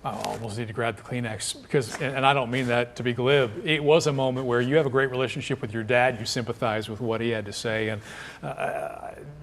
I almost need to grab the Kleenex because, and I don't mean that to be glib, it was a moment where you have a great relationship with your dad, you sympathize with what he had to say, and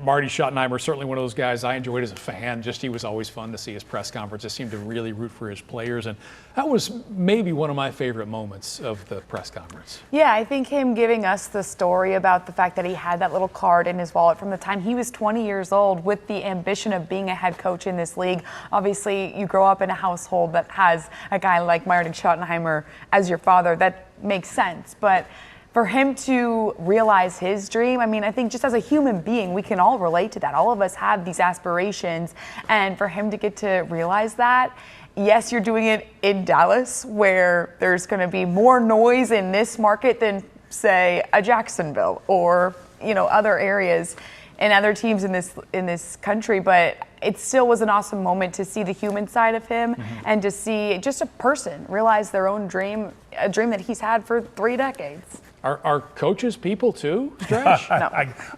Marty Schottenheimer, certainly one of those guys I enjoyed as a fan. Just he was always fun to see his press conferences, seemed to really root for his players, and that was maybe one of my favorite moments of the press conference. Yeah, I think him giving us the story about the fact that he had that little card in his wallet from the time he was 20 years old with the ambition of being a head coach in this league. Obviously, you grow up in a household that has a guy like Marty Schottenheimer as your father. That makes sense. But for him to realize his dream, I mean, I think just as a human being, we can all relate to that. All of us have these aspirations. And for him to get to realize that, yes, you're doing it in Dallas, where there's going to be more noise in this market than, say, a Jacksonville or, other areas and other teams in this country. But it still was an awesome moment to see the human side of him and to see just a person realize their own dream, a dream that he's had for 3 decades. Are coaches people too, Stretch? No.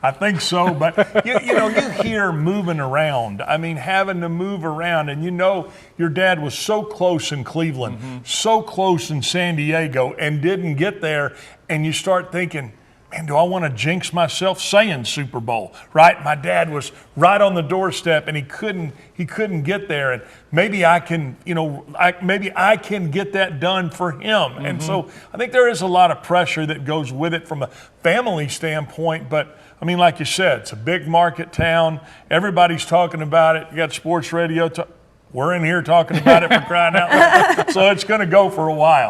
I think so, but you hear moving around. I mean, having to move around, and your dad was so close in Cleveland, so close in San Diego, and didn't get there, and you start thinking, man, do I want to jinx myself saying Super Bowl, right? My dad was right on the doorstep, and he couldn't get there, and maybe I can, maybe I can get that done for him. And so I think there is a lot of pressure that goes with it from a family standpoint, but I mean, like you said, it's a big market town. Everybody's talking about it. You got sports radio. We're in here talking about it for crying out loud. So it's going to go for a while.